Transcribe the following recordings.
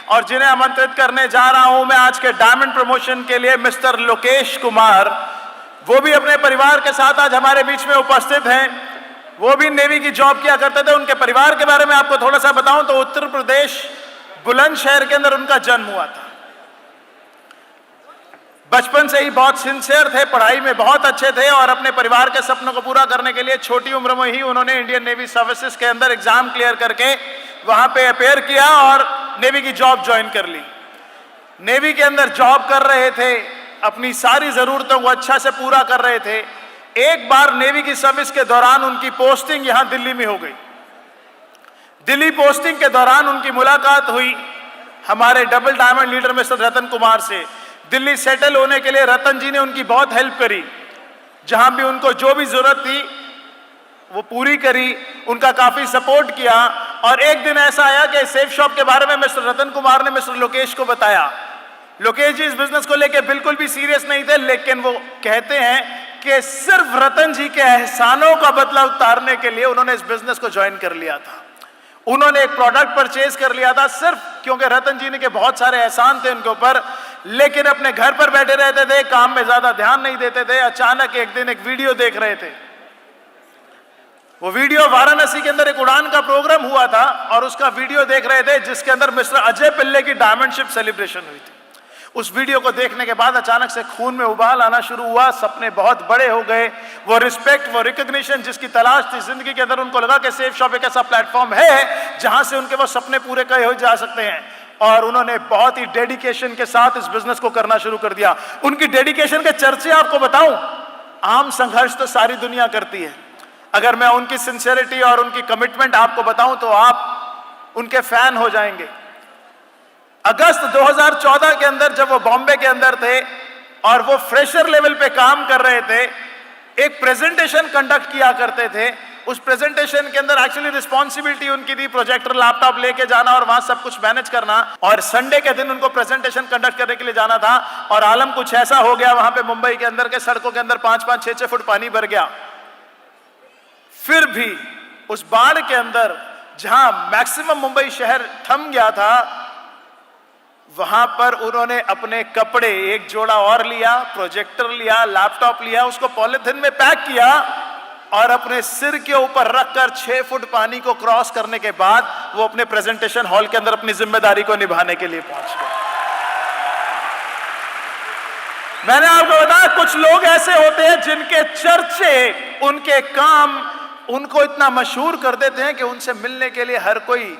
और जिन्हें आमंत्रित करने जा रहा हूं मैं आज के डायमंड प्रमोशन के लिए, मिस्टर लोकेश कुमार। वो भी अपने परिवार के साथ आज हमारे बीच में उपस्थित हैं। वो भी नेवी की जॉब किया करते थे। उनके परिवार के बारे में आपको थोड़ा सा बताऊं तो उत्तर प्रदेश बुलंदशहर के अंदर उनका जन्म हुआ था। बचपन से ही बहुत सिंसियर थे, पढ़ाई में बहुत अच्छे थे और अपने परिवार के सपनों को पूरा करने के लिए छोटी उम्र में ही उन्होंने इंडियन नेवी सर्विसेज के अंदर एग्जाम क्लियर करके वहां पे अपेयर किया और नेवी की जॉब ज्वाइन कर ली। नेवी के अंदर जॉब कर रहे थे, अपनी सारी जरूरतों को अच्छा से पूरा कर रहे थे। एक बार नेवी की सर्विस के दौरान उनकी पोस्टिंग यहां दिल्ली में हो गई। दिल्ली पोस्टिंग के दौरान उनकी मुलाकात हुई हमारे double diamond leader mister Ratan Kumar से। दिल्ली सेटल होने के लिए रतन जी ने उनकी बहुत हेल्प करी, जहां भी उनको जो भी जरूरत थी वो पूरी करी, उनका काफी सपोर्ट किया। और एक दिन ऐसा आया कि सेफ शॉप के बारे में मिस्टर रतन कुमार ने मिस्टर लोकेश को बताया। लोकेश जी इस बिजनेस को लेकर बिल्कुल भी सीरियस नहीं थे, लेकिन वो कहते हैं कि सिर्फ रतन जी के एहसानों का बदला उतारने के लिए उन्होंने इस बिजनेस को ज्वाइन कर लिया था। उन्होंने एक प्रोडक्ट परचेज कर लिया था सिर्फ क्योंकि रतन जी ने के बहुत सारे एहसान थे उनके ऊपर, लेकिन अपने घर पर बैठे रहते थे, काम में ज्यादा ध्यान नहीं देते थे। अचानक एक दिन एक वीडियो देख रहे थे। वो वीडियो वाराणसी के अंदर एक उड़ान का प्रोग्राम हुआ था और उसका वीडियो देख रहे थे जिसके अंदर मिस्टर अजय पिल्ले की डायमंडशिप सेलिब्रेशन हुई थी। उस वीडियो को देखने के बाद अचानक से खून में उबाल आना शुरू हुआ। सपने बहुत बड़े हो गए। वो रिस्पेक्ट, वो रिकॉग्निशन जिसकी तलाश थी जिंदगी के अंदर, उनको लगा कि सेफ शॉप एक ऐसा प्लेटफॉर्म है जहां से उनके वो सपने पूरे किए हो जा सकते हैं। और उन्होंने बहुत ही डेडिकेशन के साथ इस बिजनेस को करना शुरू कर दिया। उनकी डेडिकेशन के चर्चे आपको बताऊं, आम संघर्ष तो सारी दुनिया करती है। अगर मैं उनकी सिंसियरिटी और उनकी कमिटमेंट आपको बताऊं तो आप उनके फैन हो जाएंगे। अगस्त 2014 के अंदर जब वो बॉम्बे के अंदर थे और वो फ्रेशर लेवल पे काम कर रहे थे, एक प्रेजेंटेशन कंडक्ट किया करते थे। उस प्रेजेंटेशन के अंदर एक्चुअली रिस्पॉन्सिबिलिटी उनकी थी प्रोजेक्टर लैपटॉप लेके जाना और वहां सब कुछ मैनेज करना। और संडे के दिन उनको प्रेजेंटेशन कंडक्ट करने के लिए जाना था और आलम कुछ ऐसा हो गया वहां पे मुंबई के अंदर के सड़कों के अंदर 5-5, 6-6 फुट पानी भर गया। फिर भी उस बाढ़ के अंदर जहां मैक्सिमम मुंबई शहर थम गया था, वहां पर उन्होंने अपने कपड़े एक जोड़ा और लिया, प्रोजेक्टर लिया, लैपटॉप लिया, उसको पॉलिथीन में पैक किया और अपने सिर के ऊपर रखकर 6 फुट पानी को क्रॉस करने के बाद वो अपने प्रेजेंटेशन हॉल के अंदर अपनी जिम्मेदारी को निभाने के लिए पहुंच गए। मैंने आपको बताया कुछ लोग ऐसे होते हैं जिनके चर्चे, उनके काम उनको इतना मशहूर कर देते हैं कि उनसे मिलने के लिए हर कोई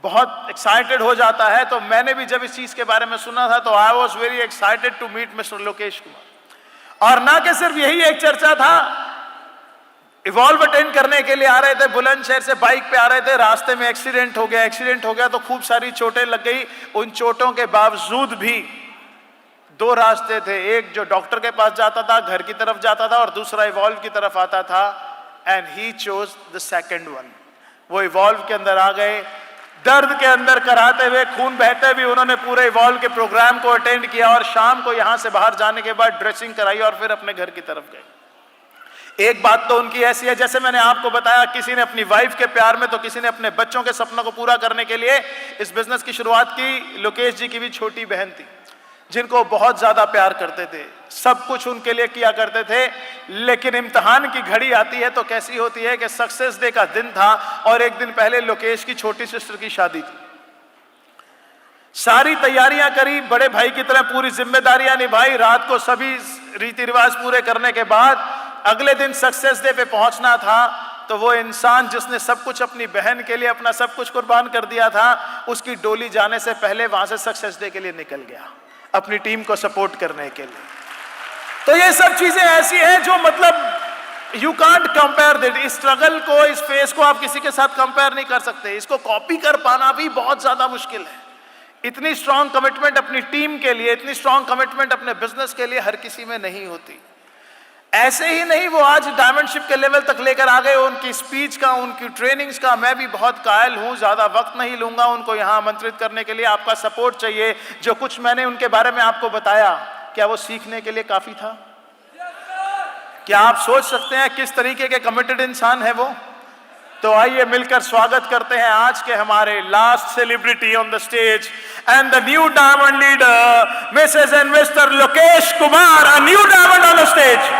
बहुत एक्साइटेड हो जाता है। तो मैंने भी जब इस चीज के बारे में सुना था तो I was very excited to meet mister Lokesh Kumar. और ना कि सिर्फ यही एक चर्चा था, इवॉल्व अटेंड करने के लिए आ रहे थे, बुलंदशहर से बाइक पे आ रहे थे, रास्ते में एक्सीडेंट हो गया तो खूब सारी चोटें लग गई। उन चोटों के बावजूद भी 2 रास्ते थे, एक जो डॉक्टर के पास जाता था, घर की तरफ जाता था, और दूसरा इवॉल्व की तरफ आता था। And he chose the second one. वो इवॉल्व के अंदर आ गए, दर्द के अंदर कराते हुए, खून बहते हुए उन्होंने पूरे इवॉल्व के प्रोग्राम को अटेंड किया और शाम को यहां से बाहर जाने के बाद ड्रेसिंग कराई और फिर अपने घर की तरफ गए। एक बात तो उनकी ऐसी है, जैसे मैंने आपको बताया, किसी ने अपनी वाइफ के प्यार में तो किसी ने अपने बच्चों के सपनों को पूरा करने के लिए इस बिजनेस की शुरुआत की। लोकेश जी की भी छोटी बहन थी जिनको बहुत ज्यादा प्यार करते थे, सब कुछ उनके लिए किया करते थे। लेकिन इम्तिहान की घड़ी आती है तो कैसी होती है कि सक्सेस डे का दिन था और एक दिन पहले लोकेश की छोटी सिस्टर की शादी थी। सारी तैयारियां करी, बड़े भाई की तरह पूरी जिम्मेदारियां निभाई, रात को सभी रीति रिवाज पूरे करने के बाद अगले दिन सक्सेस डे पे पहुंचना था। तो वो इंसान जिसने सब कुछ अपनी बहन के लिए अपना सब कुछ कुर्बान कर दिया था, उसकी डोली जाने से पहले वहां से सक्सेस डे के लिए निकल गया अपनी टीम को सपोर्ट करने के लिए। तो ये सब चीजें ऐसी हैं जो मतलब यू कांट कंपेयर दैट। इस स्ट्रगल को, इस फेस को आप किसी के साथ कंपेयर नहीं कर सकते। इसको कॉपी कर पाना भी बहुत ज्यादा मुश्किल है। इतनी स्ट्रांग कमिटमेंट अपनी टीम के लिए, इतनी स्ट्रांग कमिटमेंट अपने बिजनेस के लिए हर किसी में नहीं होती। ऐसे ही नहीं वो आज डायमंडशिप के लेवल तक लेकर आ गए। उनकी स्पीच का, उनकी ट्रेनिंग्स का मैं भी बहुत कायल हूं। ज्यादा वक्त नहीं लूंगा उनको यहां आमंत्रित करने के लिए। आपका सपोर्ट चाहिए। जो कुछ मैंने उनके बारे में आपको बताया, क्या वो सीखने के लिए काफी था? क्या आप सोच सकते हैं किस तरीके के कमिटेड इंसान है वो? तो आइए मिलकर स्वागत करते हैं आज के हमारे last celebrity on the stage and the new diamond leader Mrs and mister Lokesh Kumar, a new diamond on the stage.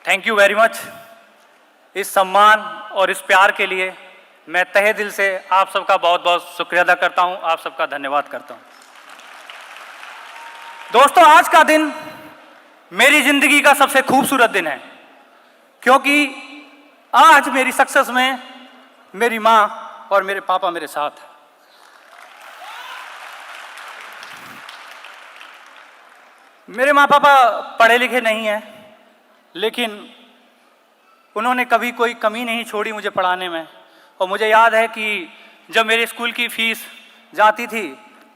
Thank you very much. इस सम्मान और इस प्यार के लिए मैं तहे दिल से आप सबका बहुत बहुत शुक्रिया अदा करता हूं, आप सबका धन्यवाद करता हूं। दोस्तों, आज का दिन मेरी जिंदगी का सबसे खूबसूरत दिन है, क्योंकि आज मेरी सक्सेस में मेरी मां और मेरे पापा मेरे साथ हैं। मेरे माँ पापा पढ़े लिखे नहीं हैं, लेकिन उन्होंने कभी कोई कमी नहीं छोड़ी मुझे पढ़ाने में। और मुझे याद है कि जब मेरे स्कूल की फ़ीस जाती थी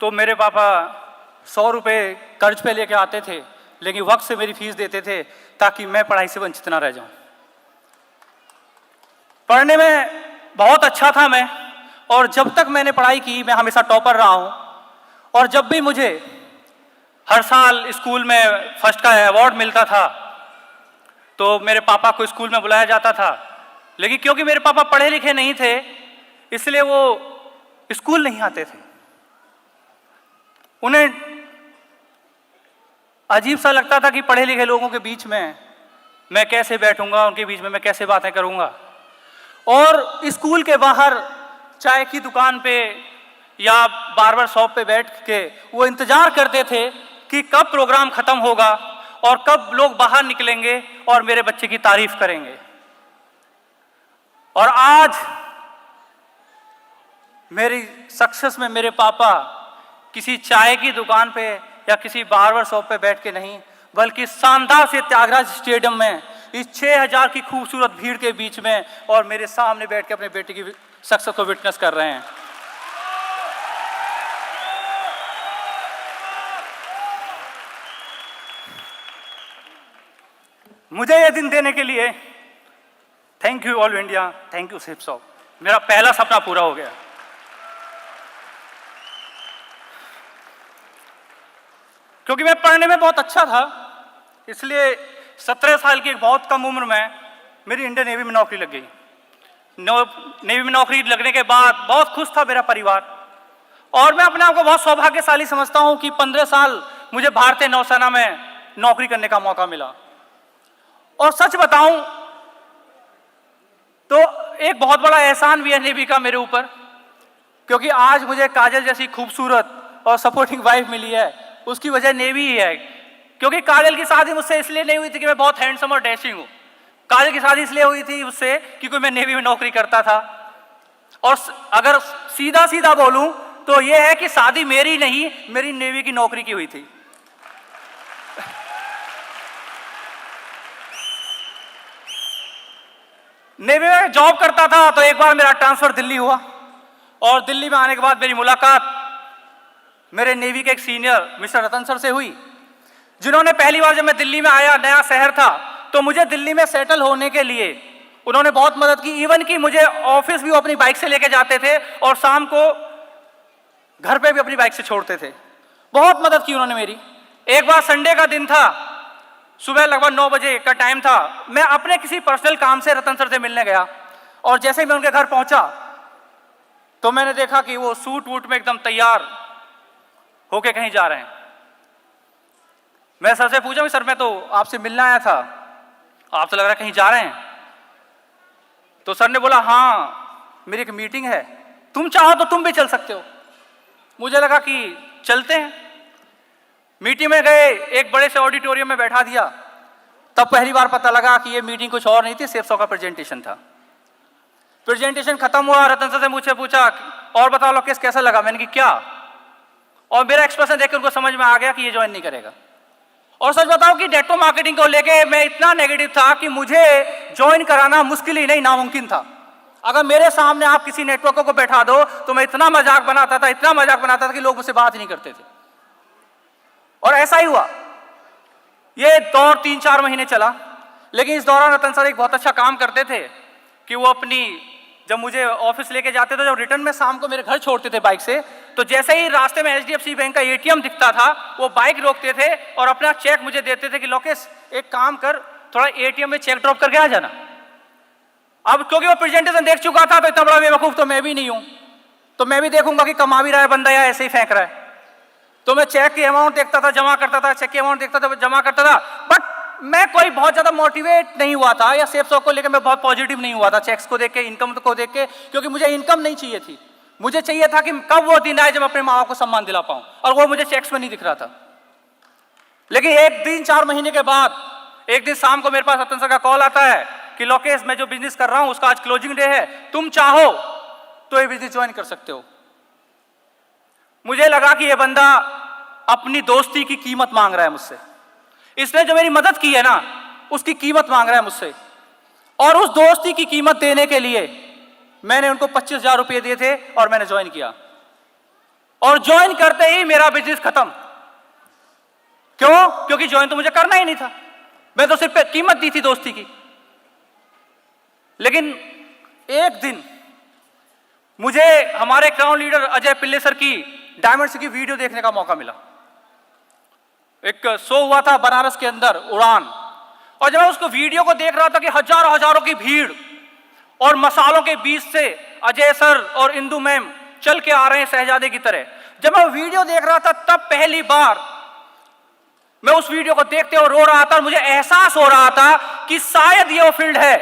तो मेरे पापा 100 रुपये कर्ज पे लेके आते थे, लेकिन वक्त से मेरी फ़ीस देते थे ताकि मैं पढ़ाई से वंचित ना रह जाऊं। पढ़ने में बहुत अच्छा था मैं, और जब तक मैंने पढ़ाई की मैं हमेशा टॉपर रहा हूं। और जब भी मुझे हर साल स्कूल में फर्स्ट का अवार्ड मिलता था तो मेरे पापा को स्कूल में बुलाया जाता था, लेकिन क्योंकि मेरे पापा पढ़े लिखे नहीं थे इसलिए वो स्कूल नहीं आते थे। उन्हें अजीब सा लगता था कि पढ़े लिखे लोगों के बीच में मैं कैसे बैठूंगा, उनके बीच में मैं कैसे बातें करूंगा। और स्कूल के बाहर चाय की दुकान पे या बार्बर शॉप पे बैठ के वो इंतजार करते थे कि कब प्रोग्राम खत्म होगा और कब लोग बाहर निकलेंगे और मेरे बच्चे की तारीफ करेंगे। और आज मेरी सक्सेस में मेरे पापा किसी चाय की दुकान पे या किसी बार्बर शॉप पे बैठ के नहीं, बल्कि शानदार से त्यागराज स्टेडियम में इस 6000 की खूबसूरत भीड़ के बीच में और मेरे सामने बैठ के अपने बेटे की सक्सेस को विटनेस कर रहे हैं। मुझे यह दिन देने के लिए thank you all India, thank you sips of. मेरा पहला सपना पूरा हो गया। क्योंकि मैं पढ़ने में बहुत अच्छा था, इसलिए 17 साल की एक बहुत कम उम्र में मेरी इंडियन नेवी में नौकरी लग गई। नेवी में नौकरी लगने के बाद बहुत खुश था मेरा परिवार, और मैं अपने आप को बहुत सौभाग्यशाली समझता हूं कि 15 साल मुझे भारतीय नौसेना में नौकरी करने का मौका मिला। और सच बताऊं तो एक बहुत बड़ा एहसान भी है नेवी का मेरे ऊपर, क्योंकि आज मुझे काजल जैसी खूबसूरत और सपोर्टिंग वाइफ मिली है, उसकी वजह नेवी ही है। क्योंकि काजल की शादी मुझसे इसलिए नहीं हुई थी कि मैं बहुत हैंडसम और डैशिंग हूँ, काजल की शादी इसलिए हुई थी उससे क्योंकि मैं नेवी में नौकरी करता था। और अगर सीधा सीधा बोलूं तो यह है कि शादी मेरी नहीं, मेरी नेवी की नौकरी की हुई थी। नेवी में जॉब करता था तो एक बार मेरा ट्रांसफर दिल्ली हुआ, और दिल्ली में आने के बाद मेरी मुलाकात मेरे नेवी के एक सीनियर मिस्टर रतन सर से हुई, जिन्होंने पहली बार जब मैं दिल्ली में आया, नया शहर था, तो मुझे दिल्ली में सेटल होने के लिए उन्होंने बहुत मदद की। इवन कि मुझे ऑफिस भी वो अपनी बाइक से लेके जाते थे और शाम को घर पे भी अपनी बाइक से छोड़ते थे। बहुत मदद की उन्होंने मेरी। एक बार संडे का दिन था, सुबह लगभग 9 बजे का टाइम था, मैं अपने किसी पर्सनल काम से रतन सर से मिलने गया, और जैसे ही मैं उनके घर पहुंचा तो मैंने देखा कि वो सूट वूट में एकदम तैयार होके कहीं जा रहे हैं। मैं सर से पूछा कि सर मैं तो आपसे मिलने आया था, आप तो लग रहा है कहीं जा रहे हैं। तो सर ने बोला हाँ मेरी एक मीटिंग है, तुम चाहो तो तुम भी चल सकते हो। मुझे लगा कि चलते हैं। मीटिंग में गए, एक बड़े से ऑडिटोरियम में बैठा दिया, तब पहली बार पता लगा कि ये मीटिंग कुछ और नहीं थी, सिर्फ 100 का प्रेजेंटेशन था। प्रेजेंटेशन खत्म हुआ, रतन सर से मुझसे पूछा और बताओ लोकेश कैसा लगा। मैंने कहा क्या, और मेरा एक्सप्रेशन देखकर उनको समझ में आ गया कि ये ज्वाइन नहीं करेगा। और सच बताओ कि नेटवर्क मार्केटिंग को लेके मैं इतना नेगेटिव था कि मुझे ज्वाइन कराना मुश्किल ही नहीं, नामुमकिन था। अगर मेरे सामने आप किसी नेटवर्कर को बैठा दो तो मैं इतना मजाक बनाता था, इतना मजाक बनाता था कि लोग मुझसे बात ही नहीं करते थे। और ऐसा ही हुआ। ये दौर 3-4 महीने चला, लेकिन इस दौरान रतन सर एक बहुत अच्छा काम करते थे कि वो अपनी, जब मुझे ऑफिस लेके जाते थे, जब रिटर्न में शाम को मेरे घर छोड़ते थे बाइक से, तो जैसे ही रास्ते में HDFC बैंक का ATM दिखता था, वो बाइक रोकते थे और अपना चेक मुझे देते थे कि लोकेश एक काम कर, थोड़ा ATM में चेक ड्रॉप करके आ जाना। अब क्योंकि वो प्रेजेंटेशन देख चुका था तो इतना बड़ा बेवकूफ तो मैं भी नहीं हूं, तो मैं भी देखूंगा कि कमा भी रहा है बंदा या ऐसे ही फेंक रहा है। तो मैं चेक की अमाउंट देखता था, जमा करता था, चेक की अमाउंट देखता था, जमा करता था। बट मैं कोई बहुत ज्यादा मोटिवेट नहीं हुआ था, या सेफ शॉप को लेकर मैं बहुत पॉजिटिव नहीं हुआ था चेक्स को देख के, इनकम को देख के, क्योंकि मुझे इनकम नहीं चाहिए थी। मुझे चाहिए था कि कब वो दिन आए जब अपने माँ बाप को सम्मान दिला पाऊं, और वो मुझे चेक्स में नहीं दिख रहा था। लेकिन एक दिन 4 महीने के बाद एक दिन शाम को मेरे पास रतन सर का कॉल आता है कि लोकेश मैं जो बिजनेस कर रहा हूं उसका आज क्लोजिंग डे है, तुम चाहो तो ये बिजनेस ज्वाइन कर सकते हो। मुझे लगा कि ये बंदा अपनी दोस्ती की कीमत मांग रहा है मुझसे, इसने जो मेरी मदद की है ना उसकी कीमत मांग रहा है मुझसे, और उस दोस्ती की कीमत देने के लिए मैंने उनको 25,000 रुपये दिए थे और मैंने ज्वाइन किया। और ज्वाइन करते ही मेरा बिजनेस खत्म। क्यों? क्योंकि ज्वाइन तो मुझे करना ही नहीं था, मैं तो सिर्फ कीमत दी थी दोस्ती की। लेकिन एक दिन मुझे हमारे क्राउन लीडर अजय पिल्ले सर की डायमंड की वीडियो देखने का मौका मिला। एक शो हुआ था बनारस के अंदर, उड़ान, और जब मैं उसको वीडियो को देख रहा था कि हजारों हजारों की भीड़ और मसालों के बीच से अजय सर और इंदु मैम चल के आ रहे हैं शहजादे की तरह, जब मैं वीडियो देख रहा था तब पहली बार मैं उस वीडियो को देखते और रो रहा था, और मुझे एहसास हो रहा था कि शायद ये वो फील्ड है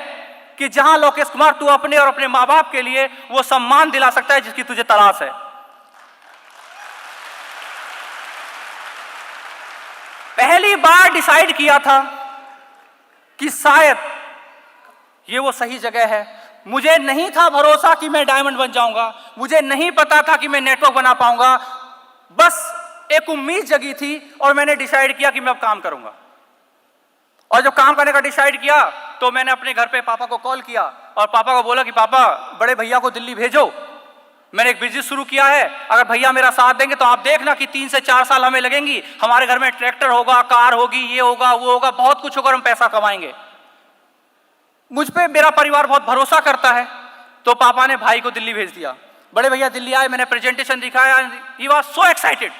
कि जहां लोकेश कुमार तू अपने और अपने मां बाप के लिए वो सम्मान दिला सकता है जिसकी तुझे तलाश है। पहली बार डिसाइड किया था कि शायद ये वो सही जगह है। मुझे नहीं था भरोसा कि मैं डायमंड बन जाऊंगा, मुझे नहीं पता था कि मैं नेटवर्क बना पाऊंगा, बस एक उम्मीद जगी थी और मैंने डिसाइड किया कि मैं अब काम करूंगा। और जब काम करने का डिसाइड किया तो मैंने अपने घर पे पापा को कॉल किया और पापा को बोला कि पापा बड़े भैया को दिल्ली भेजो, मैंने एक बिजनेस शुरू किया है, अगर भैया मेरा साथ देंगे तो आप देखना कि 3 से 4 साल हमें लगेंगी, हमारे घर में ट्रैक्टर होगा, कार होगी, ये होगा वो होगा, बहुत कुछ होगा, हम पैसा कमाएंगे। मुझ पे मेरा परिवार बहुत भरोसा करता है। तो पापा ने भाई को दिल्ली भेज दिया। बड़े भैया दिल्ली आए, मैंने प्रेजेंटेशन दिखाया, ही वाज सो एक्साइटेड।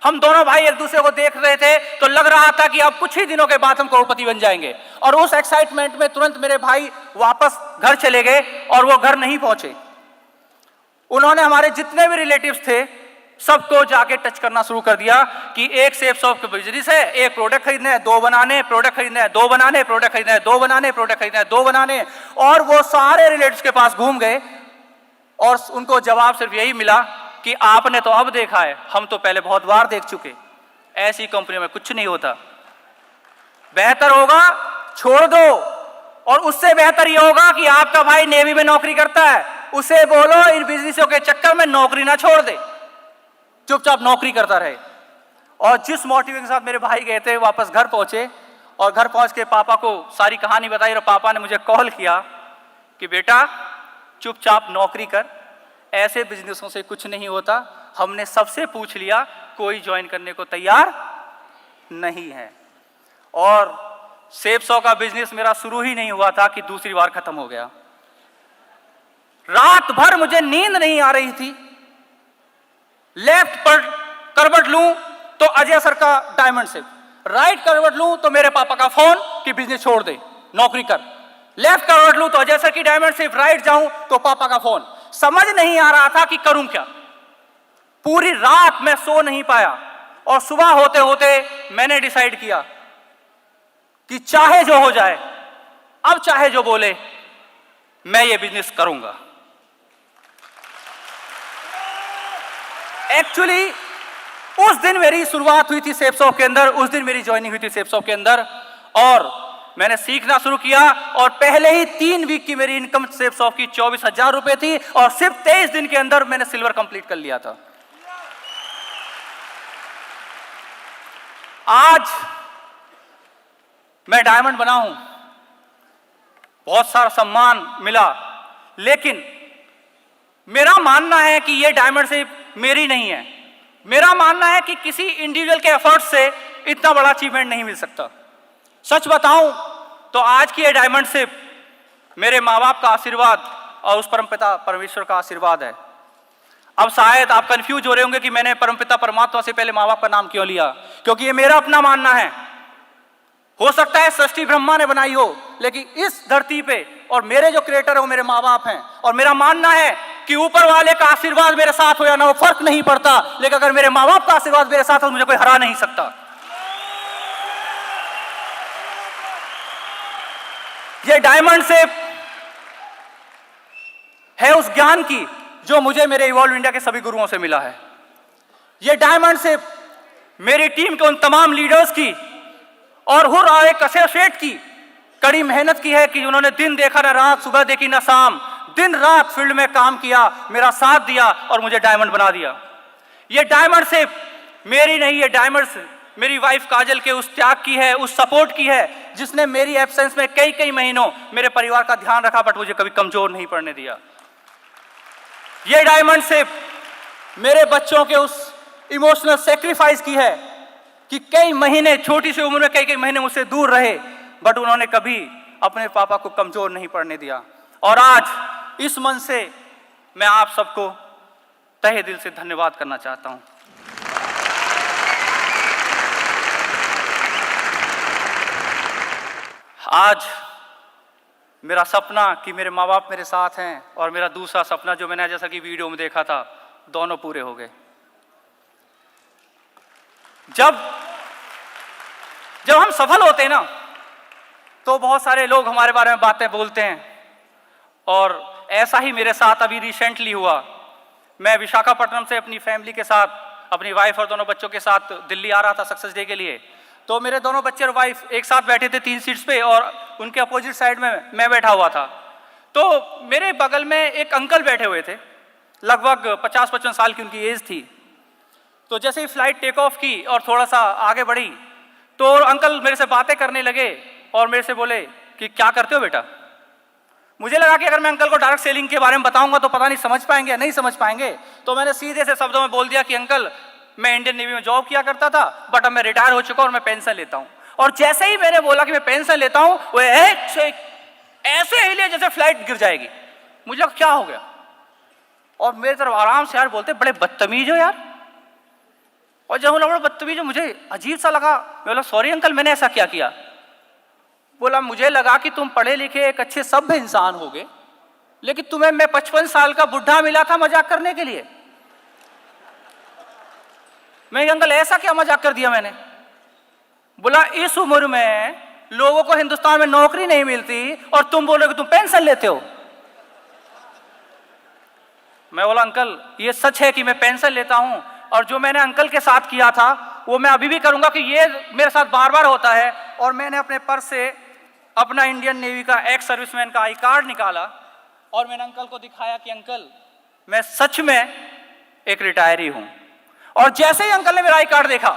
हम दोनों भाई एक दूसरे को देख रहे थे तो लग रहा था कि अब कुछ ही दिनों के बाद हम करोड़पति बन जाएंगे। और उस एक्साइटमेंट में तुरंत मेरे भाई वापस घर चले गए और वो घर नहीं पहुंचे। उन्होंने हमारे जितने भी रिलेटिव्स थे सबको जाके टच करना शुरू कर दिया कि एक सेब शॉप का बिजनेस है, एक प्रोडक्ट खरीदना है, 2 बनाने, प्रोडक्ट खरीदना है, 2 बनाने, प्रोडक्ट खरीदना है, 2 बनाने, प्रोडक्ट खरीदना है, 2 बनाने। और वो सारे रिलेटिव्स के पास घूम गए और उनको जवाब सिर्फ यही मिला कि आपने तो अब देखा है, हम तो पहले बहुत बार देख चुके, ऐसी कंपनी में कुछ नहीं होता, बेहतर होगा छोड़ दो। और उससे बेहतर यह होगा कि आपका भाई नेवी में नौकरी करता है, उसे बोलो इन बिजनेसों के चक्कर में नौकरी ना छोड़ दे, चुपचाप नौकरी करता रहे। और जिस मोटिवेशन के साथ मेरे भाई गए थे वापस घर पहुंचे और घर पहुंच के पापा को सारी कहानी बताई और पापा ने मुझे कॉल किया कि बेटा चुपचाप नौकरी कर, ऐसे बिजनेसों से कुछ नहीं होता, हमने सबसे पूछ लिया, कोई ज्वाइन करने को तैयार नहीं है। और सेब सौ का बिजनेस मेरा शुरू ही नहीं हुआ था कि दूसरी बार खत्म हो गया। रात भर मुझे नींद नहीं आ रही थी, लेफ्ट पर करवट लूं तो अजय सर का डायमंड शिप, राइट करवट लूं तो मेरे पापा का फोन कि बिजनेस छोड़ दे, नौकरी कर, लेफ्ट करवट लूं तो अजय सर की डायमंड शिप, राइट जाऊं तो पापा का फोन। समझ नहीं आ रहा था कि करूं क्या। पूरी रात मैं सो नहीं पाया और सुबह होते होते मैंने डिसाइड किया कि चाहे जो हो जाए, अब चाहे जो बोले, मैं ये बिजनेस करूंगा। एक्चुअली उस दिन मेरी शुरुआत हुई थी सेब शॉप के अंदर, उस दिन मेरी ज्वाइनिंग हुई थी सेब शॉप के अंदर और मैंने सीखना शुरू किया और पहले ही 3 वीक की मेरी इनकम सेब शॉप की 24,000 रुपए थी और सिर्फ 23 दिन के अंदर मैंने सिल्वर कंप्लीट कर लिया था। आज मैं डायमंड बना हूं, बहुत सारा सम्मान मिला, लेकिन मेरा मानना है कि यह डायमंड सिर्फ मेरी नहीं है। मेरा मानना है कि किसी इंडिविजुअल के एफर्ट से इतना बड़ा अचीवमेंट नहीं मिल सकता। सच बताऊं तो आज की ये डायमंड शिप मेरे माँ बाप का आशीर्वाद और उस परमपिता परमेश्वर का आशीर्वाद है। अब शायद आप कंफ्यूज हो रहे होंगे कि मैंने परमपिता परमात्मा से पहले माँ बाप का नाम क्यों लिया, क्योंकि ये मेरा अपना मानना है। हो सकता है सृष्टि ब्रह्मा ने बनाई हो, लेकिन इस धरती पे और मेरे जो क्रिएटर है वो मेरे माँ बाप हैं और मेरा मानना है कि ऊपर वाले का आशीर्वाद मेरे साथ हो या ना हो फर्क नहीं पड़ता, लेकिन अगर मेरे माँ बाप का आशीर्वाद मेरे साथ हो तो मुझे कोई हरा नहीं सकता। ये डायमंड शिप है उस ज्ञान की जो मुझे मेरे इवॉल्व इंडिया के सभी गुरुओं से मिला है। ये डायमंड शिप मेरी टीम के उन तमाम लीडर्स की और हुर और एक एसोसिएट की कड़ी मेहनत की है कि उन्होंने दिन देखा ना रात, सुबह देखी ना शाम, दिन रात फील्ड में काम किया, मेरा साथ दिया और मुझे डायमंड बना दिया। ये डायमंड शिप मेरी नहीं, ये डायमंड मेरी वाइफ काजल के उस त्याग की है, उस सपोर्ट की है, जिसने मेरी एब्सेंस में कई महीनों मेरे परिवार का ध्यान रखा, बट मुझे कभी कमजोर नहीं पड़ने दिया। ये डायमंड शिप मेरे बच्चों के उस इमोशनल सेक्रीफाइस की है कि कई महीने, छोटी सी उम्र में कई महीने मुझसे दूर रहे, बट उन्होंने कभी अपने पापा को कमजोर नहीं पड़ने दिया। और आज इस मन से मैं आप सबको तहे दिल से धन्यवाद करना चाहता हूं। आज मेरा सपना कि मेरे माँ बाप मेरे साथ हैं और मेरा दूसरा सपना जो मैंने जैसा कि वीडियो में देखा था, दोनों पूरे हो गए। जब हम सफल होते हैं ना तो बहुत सारे लोग हमारे बारे में बातें बोलते हैं और ऐसा ही मेरे साथ अभी रिसेंटली हुआ। मैं विशाखापट्टनम से अपनी फैमिली के साथ, अपनी वाइफ और दोनों बच्चों के साथ दिल्ली आ रहा था सक्सेस डे के लिए। तो मेरे दोनों बच्चे और वाइफ एक साथ बैठे थे 3 सीट्स पे और उनके अपोजिट साइड में मैं बैठा हुआ था। तो मेरे बगल में एक अंकल बैठे हुए थे, लगभग 50-55 साल की उनकी एज थी। तो जैसे ही फ्लाइट टेक ऑफ की और थोड़ा सा आगे बढ़ी तो अंकल मेरे से बातें करने लगे और मेरे से बोले कि क्या करते हो बेटा। मुझे लगा कि अगर मैं अंकल को डायरेक्ट सेलिंग के बारे में बताऊंगा तो पता नहीं समझ पाएंगे या नहीं समझ पाएंगे, तो मैंने सीधे से शब्दों में बोल दिया कि अंकल मैं इंडियन नेवी में जॉब किया करता था, बट अब मैं रिटायर हो चुका हूं और मैं पेंशन लेता हूं। और जैसे ही मैंने बोला कि मैं पेंशन लेता हूं, वो ऐसे हिले जैसे फ्लाइट गिर जाएगी। मुझे लगा क्या हो गया, और मेरे तरफ आराम से यार बोलते बड़े बदतमीज हो यार। और जब बोला बदतमीज हो, मुझे अजीब सा लगा। मैं बोला सॉरी अंकल मैंने ऐसा क्या किया। बोला मुझे लगा कि तुम पढ़े लिखे एक अच्छे सभ्य इंसान होगे, लेकिन तुम्हें मैं 55 साल का बुढ़ा मिला था मजाक करने के लिए। मैं अंकल ऐसा क्या मजाक कर दिया मैंने। बोला इस उम्र में लोगों को हिंदुस्तान में नौकरी नहीं मिलती और तुम बोल रहे हो कि तुम पेंशन लेते हो। मैं बोला अंकल ये सच है कि मैं पेंशन लेता हूं, और जो मैंने अंकल के साथ किया था वो मैं अभी भी करूंगा, कि ये मेरे साथ बार बार होता है। और मैंने अपने पर्स से अपना इंडियन नेवी का एक्स सर्विसमैन का आई कार्ड निकाला और मैंने अंकल को दिखाया कि अंकल मैं सच में एक रिटायरी हूं। और जैसे ही अंकल ने मेरा आई कार्ड देखा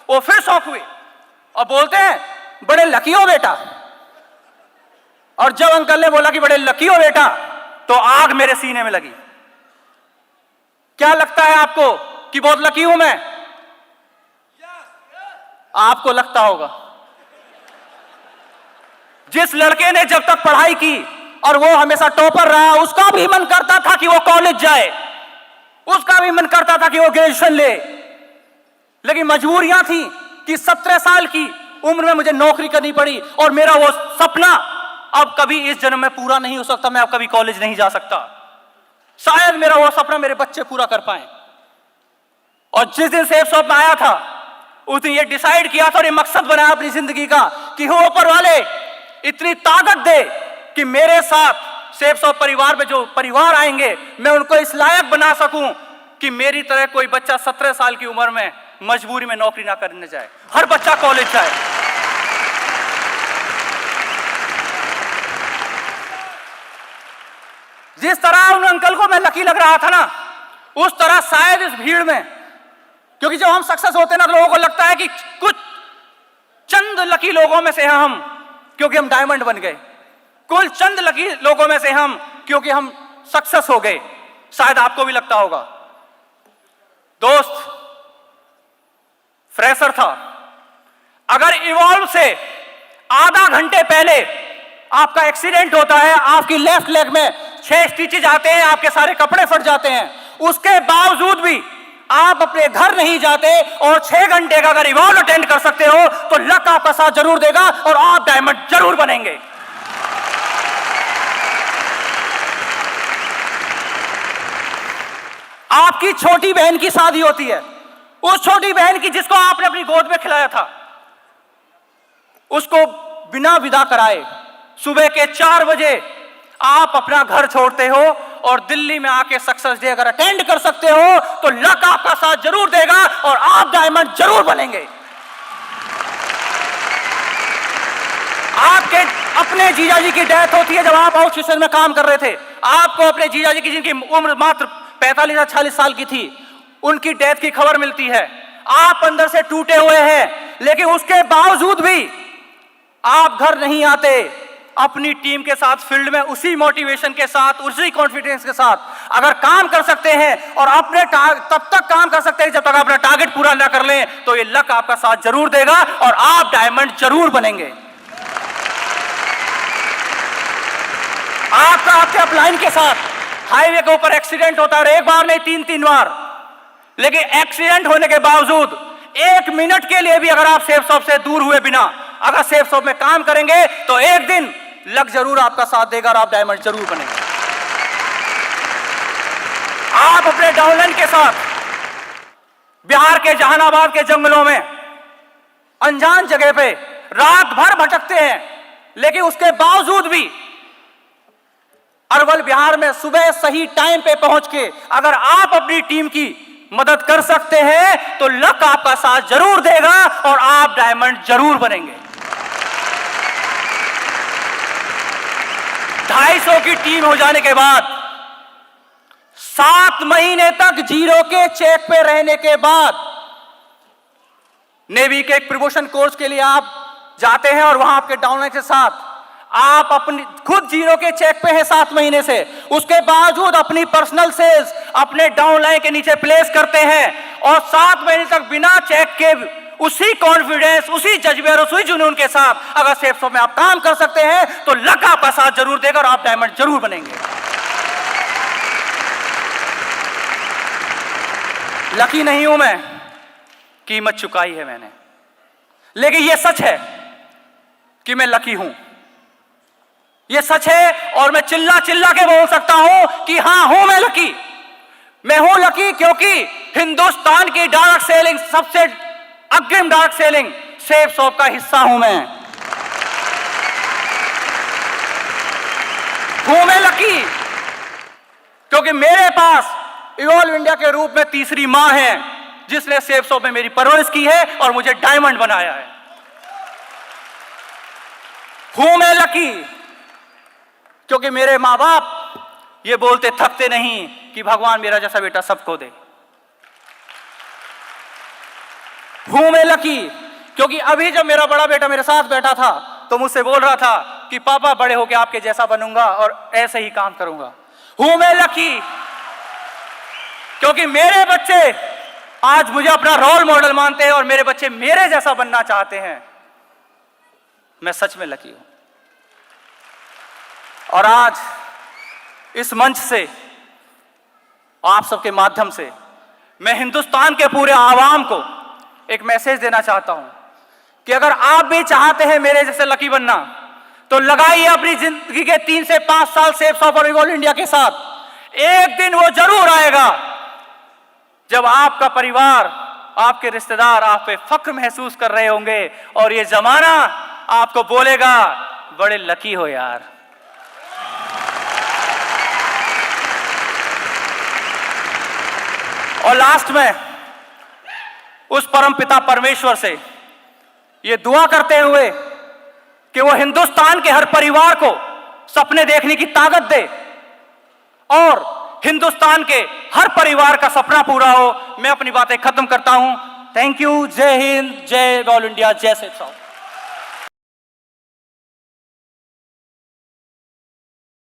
वो फिर शौक हुए और बोलते हैं बड़े लकी हो बेटा। और जब अंकल ने बोला कि बड़े लकी हो बेटा, तो आग मेरे सीने में लगी। क्या लगता है आपको कि बहुत लकी हूं मैं? आपको लगता होगा। जिस लड़के ने जब तक पढ़ाई की और वो हमेशा टॉपर रहा, उसका भी मन करता था कि वो कॉलेज जाए, उसका भी मन करता था कि वो ग्रेजुएशन ले, लेकिन मजबूरियां थी कि 17 साल की उम्र में मुझे नौकरी करनी पड़ी और मेरा वो सपना अब कभी इस जन्म में पूरा नहीं हो सकता। मैं अब कभी कॉलेज नहीं जा सकता। शायद मेरा वो सपना मेरे बच्चे पूरा कर पाए। और जिस दिन सेफ शॉप में आया था उस दिन ये डिसाइड किया था और ये मकसद बनाया अपनी जिंदगी का कि हो ऊपर वाले इतनी ताकत दे कि मेरे साथ सेफ शॉप परिवार में जो परिवार आएंगे मैं उनको इस लायक बना सकूं कि मेरी तरह कोई बच्चा 17 साल की उम्र में मजबूरी में नौकरी ना करने जाए, हर बच्चा कॉलेज जाए। जिस तरह उन अंकल को मैं लकी लग रहा था ना, उस तरह शायद इस भीड़ में, क्योंकि जब हम सक्सेस होते हैं ना तो लोगों को लगता है कि कुछ चंद लकी लोगों में से हम, क्योंकि हम डायमंड बन गए, कुल चंद लकी लोगों में से हम क्योंकि हम सक्सेस हो गए। शायद आपको भी लगता होगा। दोस्त फ्रेशर था, अगर इवॉल्व से आधा घंटे पहले आपका एक्सीडेंट होता है, आपकी लेफ्ट लेग में 6 स्टिचेज आते हैं, आपके सारे कपड़े फट जाते हैं, उसके बावजूद भी आप अपने घर नहीं जाते और 6 घंटे का अगर इवॉल्व अटेंड कर सकते हो तो लक आपका साथ जरूर देगा और आप डायमंड जरूर बनेंगे। आपकी छोटी बहन की शादी होती है, उस छोटी बहन की जिसको आपने अपनी गोद में खिलाया था, उसको बिना विदा कराए सुबह के 4 बजे आप अपना घर छोड़ते हो और दिल्ली में आके सक्सेस डे अगर अटेंड कर सकते हो तो लक आपका साथ जरूर देगा और आप डायमंड जरूर बनेंगे। आपके अपने जीजाजी की डेथ होती है जब आप आउट स्टेशन में काम कर रहे थे। आपको अपने जीजाजी की, जिनकी उम्र मात्र 45 या 40 साल की थी, उनकी डेथ की खबर मिलती है। आप अंदर से टूटे हुए हैं, लेकिन उसके बावजूद भी आप घर नहीं आते, अपनी टीम के साथ फील्ड में उसी मोटिवेशन के साथ, उसी कॉन्फिडेंस के साथ अगर काम कर सकते हैं और अपने तब तक काम कर सकते हैं जब तक अपना टारगेट पूरा ना कर लें, तो ये लक आपका साथ जरूर देगा और आप डायमंड जरूर बनेंगे। आपके अपलाइन के साथ हाईवे के ऊपर एक्सीडेंट होता है, एक बार नहीं 3-3 बार, लेकिन एक्सीडेंट होने के बावजूद 1 मिनट के लिए भी अगर आप सेफ शॉप से दूर हुए बिना अगर सेफ शॉप में काम करेंगे तो एक दिन लक जरूर आपका साथ देगा और आप डायमंड जरूर बनेंगे। आप अपने डाउनलाइन के साथ बिहार के जहानाबाद के जंगलों में अनजान जगह पे रात भर भटकते हैं, लेकिन उसके बावजूद भी अरवल बिहार में सुबह सही टाइम पे पहुंच के अगर आप अपनी टीम की मदद कर सकते हैं तो लक आपका साथ जरूर देगा और आप डायमंड जरूर बनेंगे। 250 की टीम हो जाने के बाद, 7 महीने तक जीरो के चेक पे रहने के बाद नेवी के एक प्रमोशन कोर्स के लिए आप जाते हैं और वहां आपके डाउनलाइन के साथ आप अपनी खुद जीरो के चेक पे हैं 7 महीने से, उसके बावजूद अपनी पर्सनल सेल्स अपने डाउनलाइन के नीचे प्लेस करते हैं और 7 महीने तक बिना चेक के उसी कॉन्फिडेंस, उसी जज्बे और उसी जुनून के साथ अगर सेफ में आप काम कर सकते हैं तो लक आपका साथ जरूर देगा और आप डायमंड जरूर बनेंगे। लकी नहीं हूं मैं, कीमत चुकाई है मैंने, लेकिन यह सच है कि मैं लकी हूं। यह सच है और मैं चिल्ला चिल्ला के बोल सकता हूं कि हां हूं मैं लकी। मैं हूं लकी क्योंकि हिंदुस्तान की डायरेक्ट सेलिंग, सबसे अग्रिम डायरेक्ट सेलिंग सेफ शॉप का हिस्सा हूं मैं। हूं मैं लकी क्योंकि मेरे पास इवॉल्व इंडिया के रूप में तीसरी मां है जिसने सेफ शॉप में मेरी परवरिश की है और मुझे डायमंड बनाया है। हूं मैं लकी क्योंकि मेरे मां बाप ये बोलते थकते नहीं कि भगवान मेरा जैसा बेटा सबको दे। हूं मैं लकी क्योंकि अभी जब मेरा बड़ा बेटा मेरे साथ बैठा था तो मुझसे बोल रहा था कि पापा बड़े होके आपके जैसा बनूंगा और ऐसे ही काम करूंगा। हूं मैं लकी क्योंकि मेरे बच्चे आज मुझे अपना रोल मॉडल मानते हैं और मेरे बच्चे मेरे जैसा बनना चाहते हैं। मैं सच में लकी हूं। और आज इस मंच से, आप सबके माध्यम से मैं हिंदुस्तान के पूरे आवाम को एक मैसेज देना चाहता हूं कि अगर आप भी चाहते हैं मेरे जैसे लकी बनना तो लगाइए अपनी जिंदगी के 3 से 5 साल सेफ शॉप और इवॉल्व इंडिया के साथ। एक दिन वो जरूर आएगा जब आपका परिवार, आपके रिश्तेदार आप पे फख्र महसूस कर रहे होंगे और ये जमाना आपको बोलेगा बड़े लकी हो यार। और लास्ट में उस परम पिता परमेश्वर से ये दुआ करते हुए कि वो हिंदुस्तान के हर परिवार को सपने देखने की ताकत दे और हिंदुस्तान के हर परिवार का सपना पूरा हो, मैं अपनी बातें खत्म करता हूं। Thank you. जय हिंद, जय ऑल इंडिया, जय सेफ शॉप।